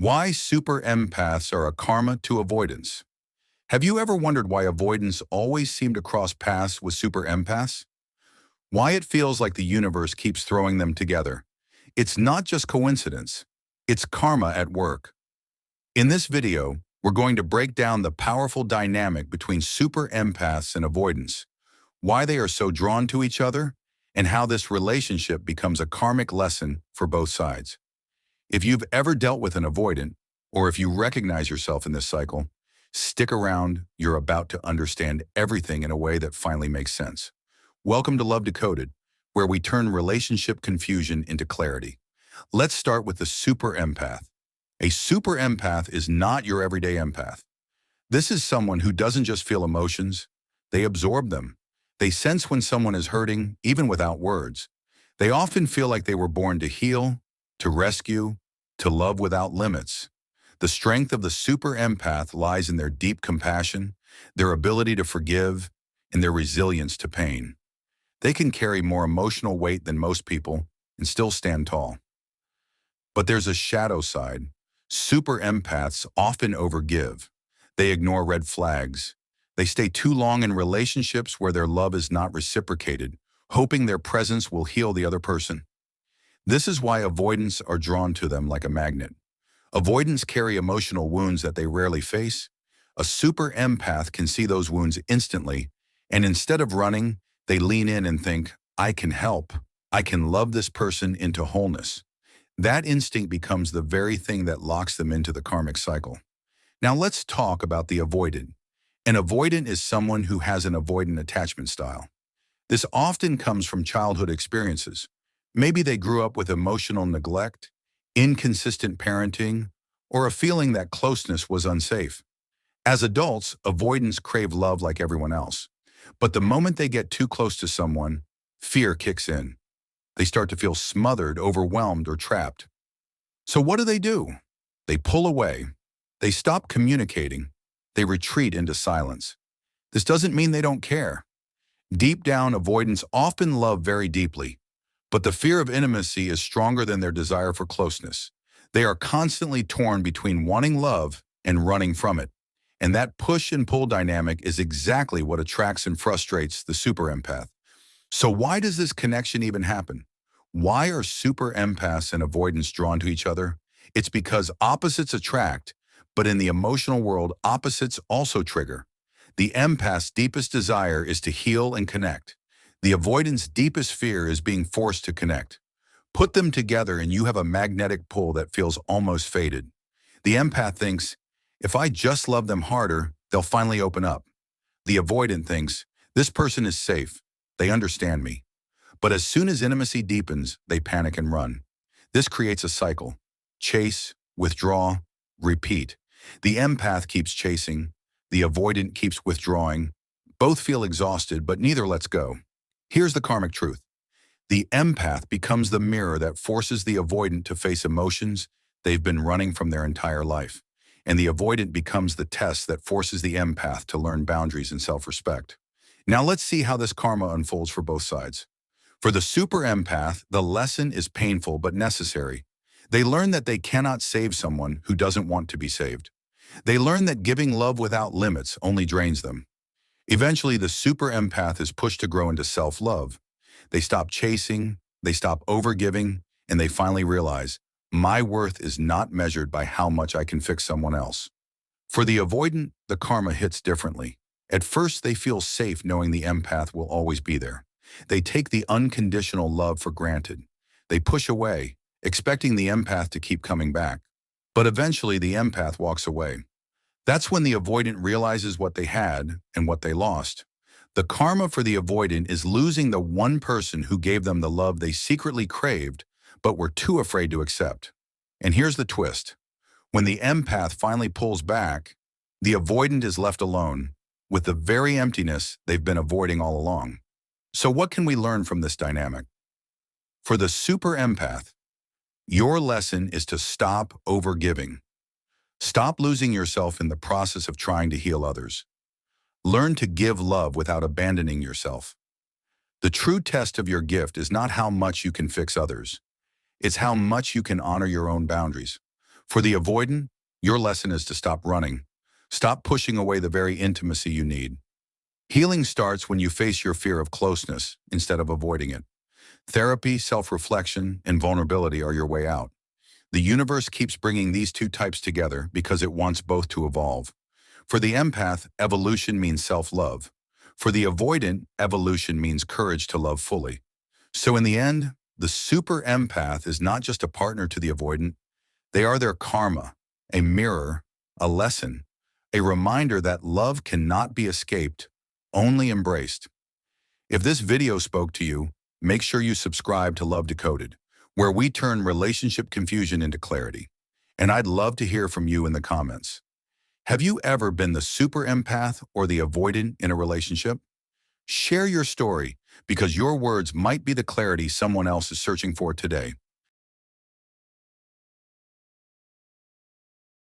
Why super empaths are a karma to avoidance. Have you ever wondered why avoidants always seem to cross paths with super empaths? Why it feels like the universe keeps throwing them together? It's not just coincidence. It's karma at work. In this video, we're going to break down the powerful dynamic between super empaths and avoidants, why they are so drawn to each other, and how this relationship becomes a karmic lesson for both sides. If you've ever dealt with an avoidant, or if you recognize yourself in this cycle, stick around. You're about to understand everything in a way that finally makes sense. Welcome to Love Decoded, where we turn relationship confusion into clarity. Let's start with the super empath. A super empath is not your everyday empath. This is someone who doesn't just feel emotions, they absorb them. They sense when someone is hurting, even without words. They often feel like they were born to heal, to rescue, to love without limits. The strength of the super empath lies in their deep compassion, their ability to forgive, and their resilience to pain. They can carry more emotional weight than most people and still stand tall. But there's a shadow side. Super empaths often overgive. They ignore red flags. They stay too long in relationships where their love is not reciprocated, hoping their presence will heal the other person. This is why avoidants are drawn to them like a magnet. Avoidants carry emotional wounds that they rarely face. A super empath can see those wounds instantly, and instead of running, they lean in and think, I can help. I can love this person into wholeness. That instinct becomes the very thing that locks them into the karmic cycle. Now let's talk about the avoidant. An avoidant is someone who has an avoidant attachment style. This often comes from childhood experiences. Maybe they grew up with emotional neglect, inconsistent parenting, or a feeling that closeness was unsafe. As adults, avoidants crave love like everyone else. But the moment they get too close to someone, fear kicks in. They start to feel smothered, overwhelmed, or trapped. So what do? They pull away. They stop communicating. They retreat into silence. This doesn't mean they don't care. Deep down, avoidants often love very deeply. But the fear of intimacy is stronger than their desire for closeness. They are constantly torn between wanting love and running from it. And that push and pull dynamic is exactly what attracts and frustrates the super empath. So why does this connection even happen? Why are super empaths and avoidants drawn to each other? It's because opposites attract, but in the emotional world, opposites also trigger. The empath's deepest desire is to heal and connect. The avoidant's deepest fear is being forced to connect. Put them together and you have a magnetic pull that feels almost fated. The empath thinks, if I just love them harder, they'll finally open up. The avoidant thinks, this person is safe. They understand me. But as soon as intimacy deepens, they panic and run. This creates a cycle. Chase, withdraw, repeat. The empath keeps chasing. The avoidant keeps withdrawing. Both feel exhausted, but neither lets go. Here's the karmic truth. The empath becomes the mirror that forces the avoidant to face emotions they've been running from their entire life. And the avoidant becomes the test that forces the empath to learn boundaries and self-respect. Now let's see how this karma unfolds for both sides. For the super empath, the lesson is painful but necessary. They learn that they cannot save someone who doesn't want to be saved. They learn that giving love without limits only drains them. Eventually, the super empath is pushed to grow into self-love. They stop chasing, they stop overgiving, and they finally realize, my worth is not measured by how much I can fix someone else. For the avoidant, the karma hits differently. At first, they feel safe knowing the empath will always be there. They take the unconditional love for granted. They push away, expecting the empath to keep coming back. But eventually, the empath walks away. That's when the avoidant realizes what they had and what they lost. The karma for the avoidant is losing the one person who gave them the love they secretly craved, but were too afraid to accept. And here's the twist. When the empath finally pulls back, the avoidant is left alone with the very emptiness they've been avoiding all along. So what can we learn from this dynamic? For the super empath, your lesson is to stop overgiving. Stop losing yourself in the process of trying to heal others. Learn to give love without abandoning yourself. The true test of your gift is not how much you can fix others. It's how much you can honor your own boundaries. For the avoidant, your lesson is to stop running. Stop pushing away the very intimacy you need. Healing starts when you face your fear of closeness instead of avoiding it. Therapy, self-reflection, and vulnerability are your way out. The universe keeps bringing these two types together because it wants both to evolve. For the empath, evolution means self-love. For the avoidant, evolution means courage to love fully. So in the end, the super empath is not just a partner to the avoidant, they are their karma, a mirror, a lesson, a reminder that love cannot be escaped, only embraced. If this video spoke to you, make sure you subscribe to Love Decoded, where we turn relationship confusion into clarity. And I'd love to hear from you in the comments. Have you ever been the super empath or the avoidant in a relationship? Share your story, because your words might be the clarity someone else is searching for today.